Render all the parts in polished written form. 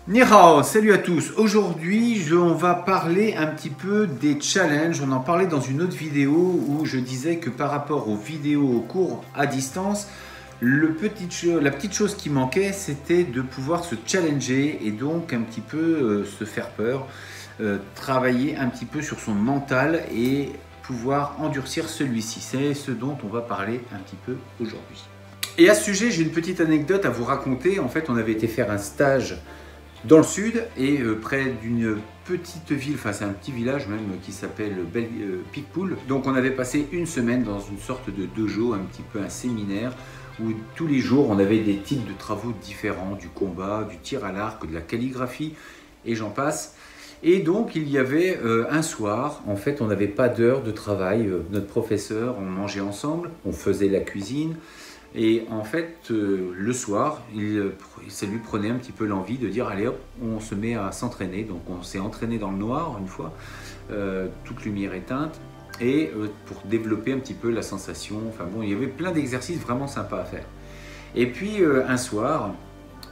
Ni hao, salut à tous. Aujourd'hui, on va parler un petit peu des challenges. On en parlait dans une autre vidéo où je disais que par rapport aux vidéos cours à distance, la petite chose qui manquait, c'était de pouvoir se challenger et donc un petit peu se faire peur, travailler un petit peu sur son mental et pouvoir endurcir celui-ci. C'est ce dont on va parler un petit peu aujourd'hui. Et à ce sujet, j'ai une petite anecdote à vous raconter. En fait, on avait été faire un stage dans le sud et près d'une petite ville, enfin c'est un petit village même qui s'appelle Picpoul. Donc on avait passé une semaine dans une sorte de dojo, un petit peu un séminaire, où tous les jours on avait des types de travaux différents, du combat, du tir à l'arc, de la calligraphie et j'en passe. Et donc il y avait un soir, en fait on n'avait pas d'heure de travail, notre professeur, on mangeait ensemble, on faisait la cuisine. Et en fait, le soir, ça lui prenait un petit peu l'envie de dire allez hop, on se met à s'entraîner. Donc on s'est entraîné dans le noir une fois, toute lumière éteinte, et pour développer un petit peu la sensation. Enfin bon, il y avait plein d'exercices vraiment sympas à faire. Et puis un soir,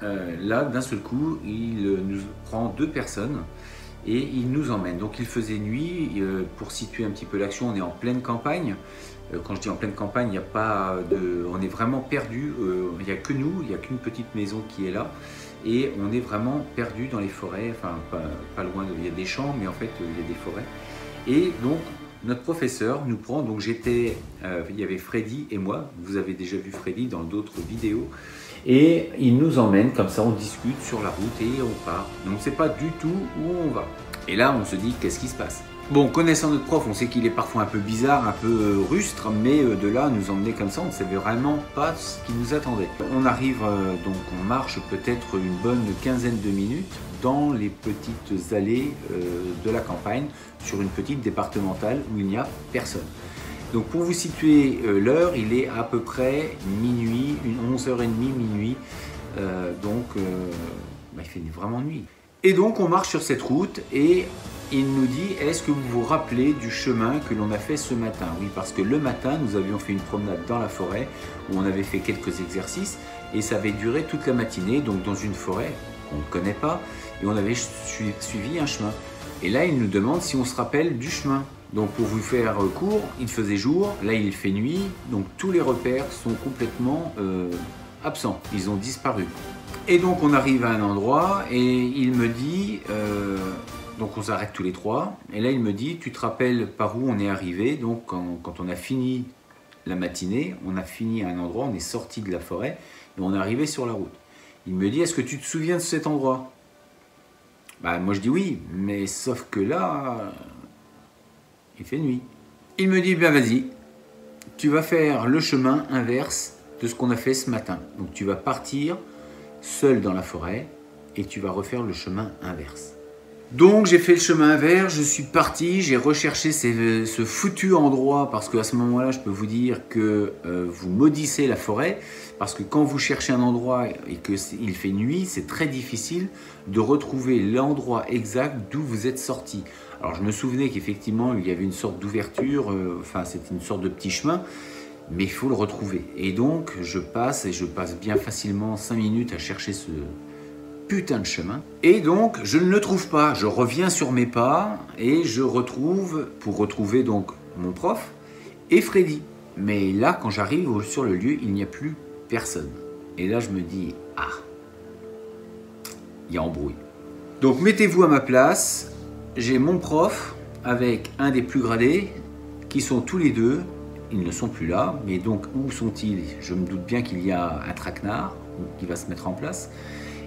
là d'un seul coup, il nous prend deux personnes et il nous emmène. Donc il faisait nuit, pour situer un petit peu l'action, on est en pleine campagne. Quand je dis en pleine campagne, il n'y a pas de, on est vraiment perdu. Il n'y a que nous, il n'y a qu'une petite maison qui est là, et on est vraiment perdu dans les forêts. Enfin, pas loin, il y a des champs, mais en fait, il y a des forêts. Et donc, notre professeur nous prend. Donc, il y avait Freddy et moi. Vous avez déjà vu Freddy dans d'autres vidéos. Et il nous emmène comme ça, on discute sur la route et on part. Donc, on ne sait pas du tout où on va. Et là, on se dit, qu'est-ce qui se passe ? Bon, connaissant notre prof, on sait qu'il est parfois un peu bizarre, un peu rustre, mais de là, nous emmener comme ça, on ne savait vraiment pas ce qui nous attendait. On arrive, donc on marche peut-être une bonne quinzaine de minutes dans les petites allées de la campagne, sur une petite départementale où il n'y a personne. Donc pour vous situer l'heure, il est à peu près minuit, 11h30, minuit, il fait vraiment nuit. Et donc on marche sur cette route et il nous dit, est-ce que vous vous rappelez du chemin que l'on a fait ce matin? Oui, parce que le matin, nous avions fait une promenade dans la forêt où on avait fait quelques exercices et ça avait duré toute la matinée, donc dans une forêt qu'on ne connaît pas, et on avait suivi un chemin. Et là, il nous demande si on se rappelle du chemin. Donc pour vous faire court, il faisait jour, là il fait nuit, donc tous les repères sont complètement absents, ils ont disparu. Et donc on arrive à un endroit et il me dit... Donc on s'arrête tous les trois, et là il me dit, tu te rappelles par où on est arrivé? Donc quand on a fini la matinée, on a fini à un endroit, on est sorti de la forêt, et on est arrivé sur la route. Il me dit, est-ce que tu te souviens de cet endroit? Bah moi je dis oui, mais sauf que là, il fait nuit. Il me dit, ben vas-y, tu vas faire le chemin inverse de ce qu'on a fait ce matin. Donc tu vas partir seul dans la forêt, et tu vas refaire le chemin inverse. Donc j'ai fait le chemin inverse, je suis parti, j'ai recherché ce foutu endroit parce qu'à ce moment-là, je peux vous dire que vous maudissez la forêt parce que quand vous cherchez un endroit et qu'il fait nuit, c'est très difficile de retrouver l'endroit exact d'où vous êtes sorti. Alors je me souvenais qu'effectivement, il y avait une sorte d'ouverture, enfin c'était une sorte de petit chemin, mais il faut le retrouver. Et donc je passe bien facilement 5 minutes à chercher ce putain de chemin. Et donc, je ne le trouve pas. Je reviens sur mes pas et je retrouve, pour retrouver donc mon prof et Freddy. Mais là, quand j'arrive sur le lieu, il n'y a plus personne. Et là, je me dis, ah, il y a embrouille. Donc, mettez-vous à ma place. J'ai mon prof avec un des plus gradés qui sont tous les deux. Ils ne sont plus là. Mais donc, où sont-ils? Je me doute bien qu'il y a un traquenard qui va se mettre en place.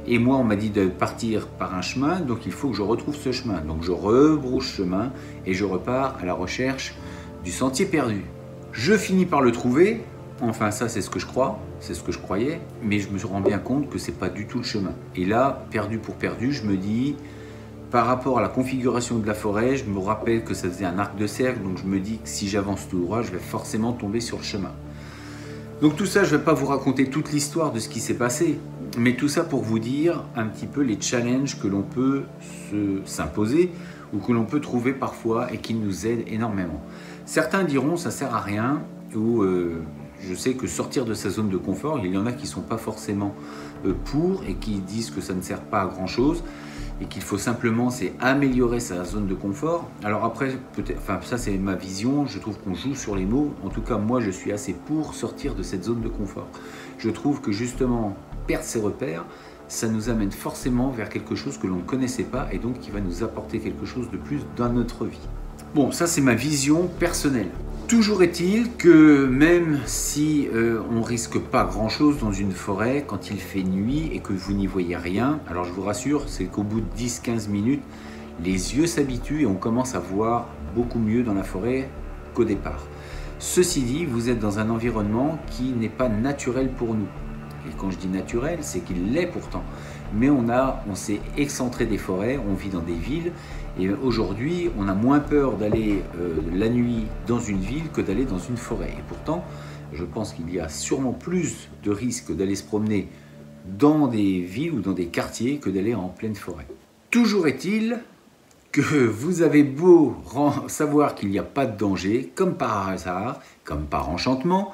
Et moi, on m'a dit de partir par un chemin, donc il faut que je retrouve ce chemin. Donc je rebrousse chemin et je repars à la recherche du sentier perdu. Je finis par le trouver, enfin ça c'est ce que je crois, c'est ce que je croyais, mais je me rends bien compte que c'est pas du tout le chemin. Et là, perdu pour perdu, je me dis, par rapport à la configuration de la forêt, je me rappelle que ça faisait un arc de cercle, donc je me dis que si j'avance tout droit, je vais forcément tomber sur le chemin. Donc tout ça, je ne vais pas vous raconter toute l'histoire de ce qui s'est passé, mais tout ça pour vous dire un petit peu les challenges que l'on peut s'imposer ou que l'on peut trouver parfois et qui nous aident énormément. Certains diront ça ne sert à rien ou je sais que sortir de sa zone de confort, il y en a qui ne sont pas forcément pour et qui disent que ça ne sert pas à grand chose et qu'il faut simplement améliorer sa zone de confort. Alors après, peut-être, enfin ça c'est ma vision, je trouve qu'on joue sur les mots. En tout cas moi je suis assez pour sortir de cette zone de confort. Je trouve que justement perdre ses repères, ça nous amène forcément vers quelque chose que l'on ne connaissait pas et donc qui va nous apporter quelque chose de plus dans notre vie. Bon, ça c'est ma vision personnelle. Toujours est-il que même si on risque pas grand-chose dans une forêt, quand il fait nuit et que vous n'y voyez rien, alors je vous rassure, c'est qu'au bout de 10-15 minutes, les yeux s'habituent et on commence à voir beaucoup mieux dans la forêt qu'au départ. Ceci dit, vous êtes dans un environnement qui n'est pas naturel pour nous. Et quand je dis naturel, c'est qu'il l'est pourtant. Mais on s'est excentré des forêts, on vit dans des villes. Et aujourd'hui, on a moins peur d'aller la nuit dans une ville que d'aller dans une forêt. Et pourtant, je pense qu'il y a sûrement plus de risques d'aller se promener dans des villes ou dans des quartiers que d'aller en pleine forêt. Toujours est-il que vous avez beau savoir qu'il n'y a pas de danger, comme par hasard, comme par enchantement,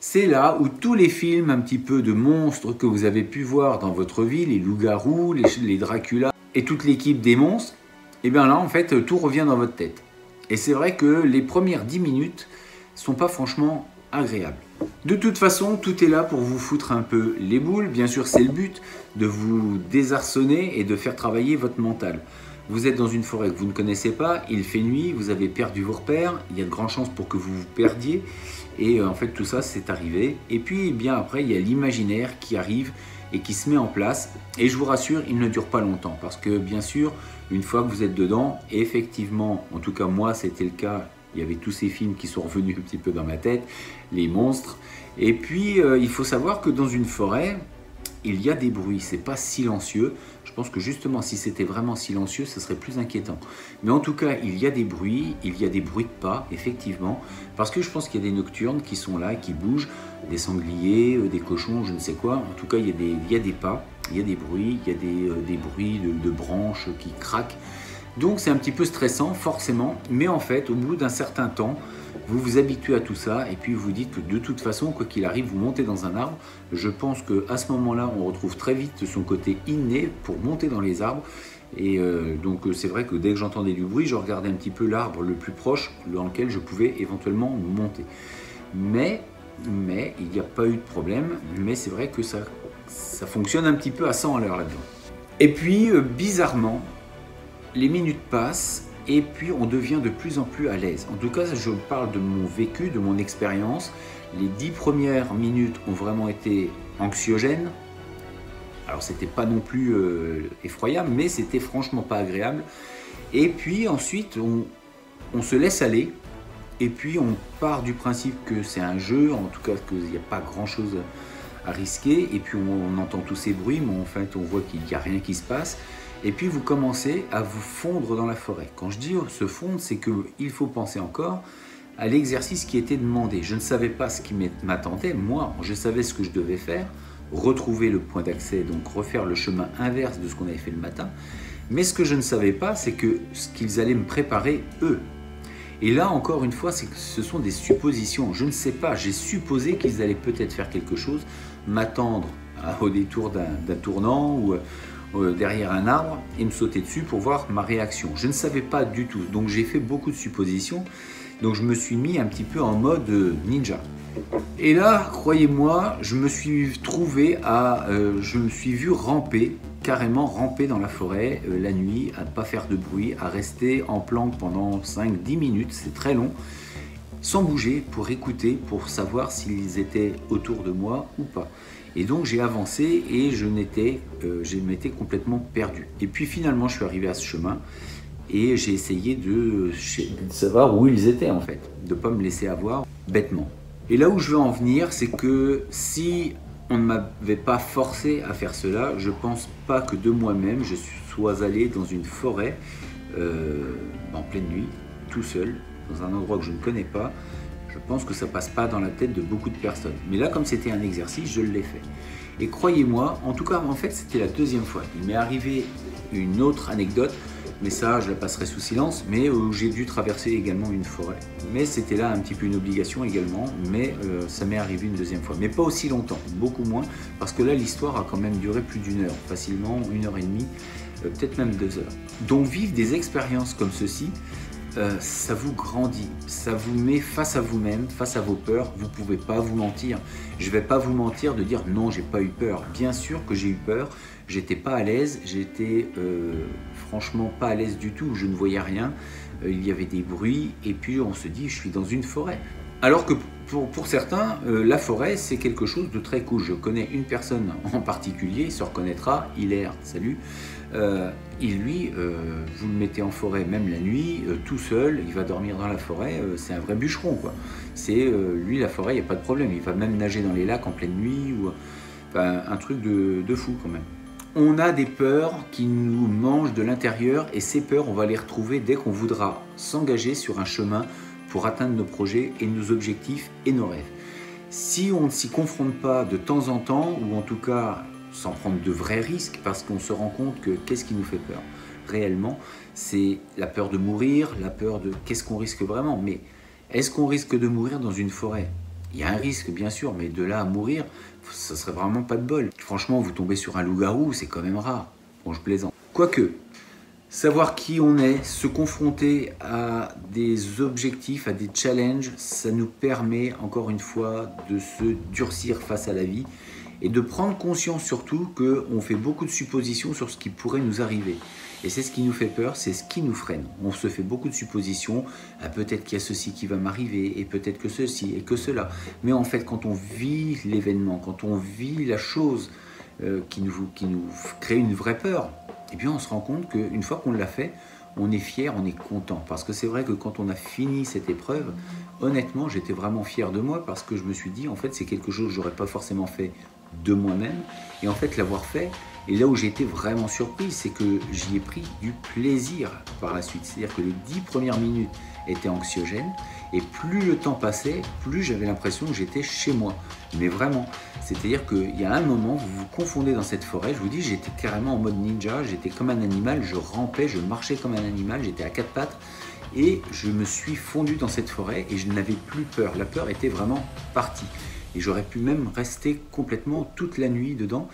c'est là où tous les films un petit peu de monstres que vous avez pu voir dans votre vie, les loups-garous, les Dracula et toute l'équipe des monstres, et bien là en fait tout revient dans votre tête. Et c'est vrai que les premières 10 minutes sont pas franchement agréables. De toute façon, tout est là pour vous foutre un peu les boules. Bien sûr, c'est le but de vous désarçonner et de faire travailler votre mental. Vous êtes dans une forêt que vous ne connaissez pas, il fait nuit, vous avez perdu vos repères, il y a de grandes chances pour que vous vous perdiez. Et en fait, tout ça, c'est arrivé. Et puis, bien après, il y a l'imaginaire qui arrive et qui se met en place. Et je vous rassure, il ne dure pas longtemps. Parce que, bien sûr, une fois que vous êtes dedans, effectivement, en tout cas, moi, c'était le cas. Il y avait tous ces films qui sont revenus un petit peu dans ma tête, les monstres. Et puis, il faut savoir que dans une forêt, il y a des bruits, c'est pas silencieux. Je pense que justement, si c'était vraiment silencieux, ce serait plus inquiétant. Mais en tout cas, il y a des bruits de pas, effectivement, parce que je pense qu'il y a des nocturnes qui sont là, qui bougent, des sangliers, des cochons, je ne sais quoi. En tout cas, il y a des pas, il y a des bruits, il y a des bruits de branches qui craquent. Donc c'est un petit peu stressant, forcément, mais en fait, au bout d'un certain temps, vous vous habituez à tout ça et puis vous dites que de toute façon, quoi qu'il arrive, vous montez dans un arbre. Je pense qu'à ce moment-là, on retrouve très vite son côté inné pour monter dans les arbres. Et donc c'est vrai que dès que j'entendais du bruit, je regardais un petit peu l'arbre le plus proche dans lequel je pouvais éventuellement monter. Mais il n'y a pas eu de problème, mais c'est vrai que ça fonctionne un petit peu à 100 à l'heure là-dedans. Et puis, bizarrement, les minutes passent et puis on devient de plus en plus à l'aise. En tout cas, je parle de mon vécu, de mon expérience. Les 10 premières minutes ont vraiment été anxiogènes. Alors c'était pas non plus effroyable, mais c'était franchement pas agréable. Et puis ensuite, on se laisse aller. Et puis on part du principe que c'est un jeu, en tout cas qu'il n'y a pas grand chose à risquer. Et puis on entend tous ces bruits, mais en fait on voit qu'il n'y a rien qui se passe. Et puis vous commencez à vous fondre dans la forêt. Quand je dis se fondre, c'est qu'il faut penser encore à l'exercice qui était demandé. Je ne savais pas ce qui m'attendait, moi, je savais ce que je devais faire, retrouver le point d'accès, donc refaire le chemin inverse de ce qu'on avait fait le matin. Mais ce que je ne savais pas, c'est ce qu'ils allaient me préparer eux. Et là, encore une fois, ce sont des suppositions. Je ne sais pas, j'ai supposé qu'ils allaient peut-être faire quelque chose, m'attendre au détour d'un tournant ou derrière un arbre et me sauter dessus pour voir ma réaction. Je ne savais pas du tout, donc j'ai fait beaucoup de suppositions. Donc je me suis mis un petit peu en mode ninja. Et là, croyez-moi, je me suis vu ramper, carrément ramper dans la forêt la nuit, à ne pas faire de bruit, à rester en planque pendant 5-10 minutes, c'est très long, sans bouger pour écouter, pour savoir s'ils étaient autour de moi ou pas. Et donc j'ai avancé et je m'étais complètement perdu. Et puis finalement je suis arrivé à ce chemin et j'ai essayé de savoir où ils étaient en fait, de ne pas me laisser avoir bêtement. Et là où je veux en venir, c'est que si on ne m'avait pas forcé à faire cela, je pense pas que de moi-même je sois allé dans une forêt en pleine nuit, tout seul, dans un endroit que je ne connais pas. Je pense que ça passe pas dans la tête de beaucoup de personnes. Mais là, comme c'était un exercice, je l'ai fait. Et croyez-moi, en tout cas, en fait, c'était la deuxième fois. Il m'est arrivé une autre anecdote mais ça je la passerai sous silence, mais j'ai dû traverser également une forêt. Mais c'était là un petit peu une obligation également, mais ça m'est arrivé une deuxième fois. Mais pas aussi longtemps, beaucoup moins, parce que là l'histoire a quand même duré plus d'1 heure, facilement 1h30, peut-être même 2 heures. Donc vivre des expériences comme ceci, ça vous grandit, ça vous met face à vous-même, face à vos peurs. Vous ne pouvez pas vous mentir. Je ne vais pas vous mentir de dire non, j'ai pas eu peur. Bien sûr que j'ai eu peur, j'étais pas à l'aise, j'étais franchement pas à l'aise du tout, je ne voyais rien, il y avait des bruits et puis on se dit je suis dans une forêt. Alors que pour certains, la forêt c'est quelque chose de très cool. Je connais une personne en particulier, il se reconnaîtra, Hilaire, salut. Lui, vous le mettez en forêt même la nuit, tout seul, il va dormir dans la forêt, c'est un vrai bûcheron quoi. C'est lui la forêt, il n'y a pas de problème, il va même nager dans les lacs en pleine nuit, ou enfin, un truc de fou quand même. On a des peurs qui nous mangent de l'intérieur et ces peurs on va les retrouver dès qu'on voudra s'engager sur un chemin pour atteindre nos projets et nos objectifs et nos rêves. Si on ne s'y confronte pas de temps en temps, ou en tout cas sans prendre de vrais risques, parce qu'on se rend compte que qu'est-ce qui nous fait peur réellement, c'est la peur de mourir, la peur de qu'est-ce qu'on risque vraiment. Mais est-ce qu'on risque de mourir dans une forêt? Il y a un risque bien sûr, mais de là à mourir, ça serait vraiment pas de bol. Franchement, vous tombez sur un loup-garou, c'est quand même rare. Bon, je plaisante. Quoique, savoir qui on est, se confronter à des objectifs, à des challenges, ça nous permet encore une fois de se durcir face à la vie et de prendre conscience surtout qu'on fait beaucoup de suppositions sur ce qui pourrait nous arriver. Et c'est ce qui nous fait peur, c'est ce qui nous freine. On se fait beaucoup de suppositions, peut-être qu'il y a ceci qui va m'arriver, et peut-être que ceci, et que cela. Mais en fait, quand on vit l'événement, quand on vit la chose qui nous crée une vraie peur, eh bien on se rend compte qu'une fois qu'on l'a fait, on est fier, on est content. Parce que c'est vrai que quand on a fini cette épreuve, honnêtement, j'étais vraiment fier de moi parce que je me suis dit, en fait, c'est quelque chose que j'aurais pas forcément fait de moi-même. Et en fait, l'avoir fait, et là où j'ai été vraiment surpris, c'est que j'y ai pris du plaisir par la suite. C'est-à-dire que les 10 premières minutes étaient anxiogènes, et plus le temps passait, plus j'avais l'impression que j'étais chez moi. Mais vraiment, c'est-à-dire qu'il y a un moment, vous vous confondez dans cette forêt, je vous dis, j'étais carrément en mode ninja, j'étais comme un animal, je rampais, je marchais comme un animal, j'étais à 4 pattes, et je me suis fondu dans cette forêt, et je n'avais plus peur. La peur était vraiment partie. Et j'aurais pu même rester complètement toute la nuit dedans.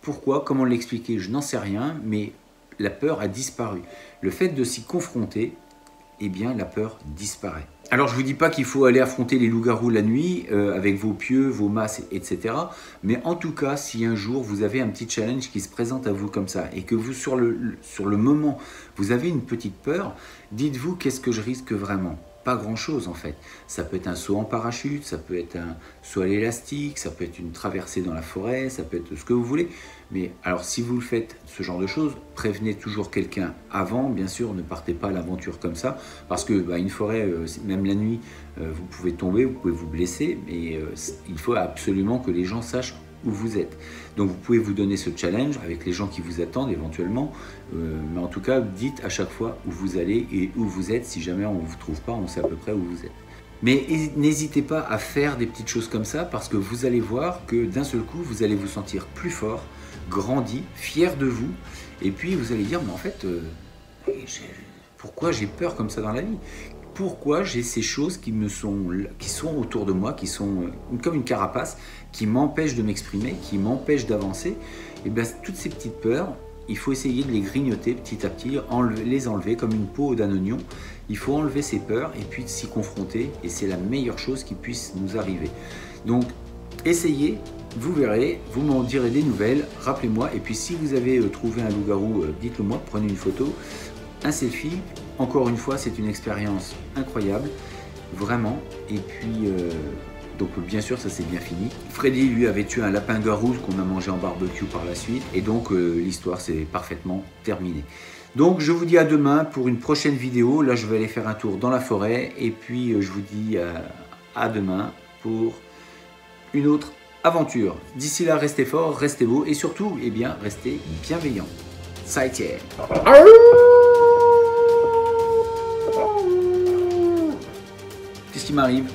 Pourquoi? Comment l'expliquer? Je n'en sais rien, mais la peur a disparu. Le fait de s'y confronter, eh bien la peur disparaît. Alors je ne vous dis pas qu'il faut aller affronter les loups-garous la nuit avec vos pieux, vos masses, etc. Mais en tout cas, si un jour vous avez un petit challenge qui se présente à vous comme ça et que vous sur le moment, vous avez une petite peur, dites-vous qu'est-ce que je risque vraiment? Pas grand-chose en fait. Ça peut être un saut en parachute, ça peut être un saut à l'élastique, ça peut être une traversée dans la forêt, ça peut être ce que vous voulez. Mais alors si vous le faites, ce genre de choses, prévenez toujours quelqu'un avant. Bien sûr, ne partez pas à l'aventure comme ça, parce que une forêt, même la nuit, vous pouvez tomber, vous pouvez vous blesser, mais il faut absolument que les gens sachent où vous êtes. Donc vous pouvez vous donner ce challenge avec les gens qui vous attendent éventuellement, mais en tout cas dites à chaque fois où vous allez et où vous êtes. Si jamais on ne vous trouve pas, on sait à peu près où vous êtes. Mais n'hésitez pas à faire des petites choses comme ça, parce que vous allez voir que d'un seul coup vous allez vous sentir plus fort, grandi, fier de vous, et puis vous allez dire mais en fait pourquoi j'ai peur comme ça dans la vie? Pourquoi j'ai ces choses qui sont autour de moi, qui sont comme une carapace, qui m'empêchent de m'exprimer, qui m'empêchent d'avancer? Et bien toutes ces petites peurs, il faut essayer de les grignoter petit à petit, les enlever comme une peau d'un oignon. Il faut enlever ces peurs et puis s'y confronter, et c'est la meilleure chose qui puisse nous arriver. Donc essayez, vous verrez, vous m'en direz des nouvelles, rappelez-moi, et puis si vous avez trouvé un loup-garou, dites-le moi, prenez une photo, un selfie. Encore une fois, c'est une expérience incroyable, vraiment. Et puis, donc bien sûr, ça c'est bien fini. Freddy, lui, avait tué un lapin-garou qu'on a mangé en barbecue par la suite. Et donc, l'histoire s'est parfaitement terminée. Donc, je vous dis à demain pour une prochaine vidéo. Là, je vais aller faire un tour dans la forêt. Et puis, je vous dis à demain pour une autre aventure. D'ici là, restez forts, restez beaux et surtout, eh bien, restez bienveillants. Ça a été. Qu'est-ce qui m'arrive?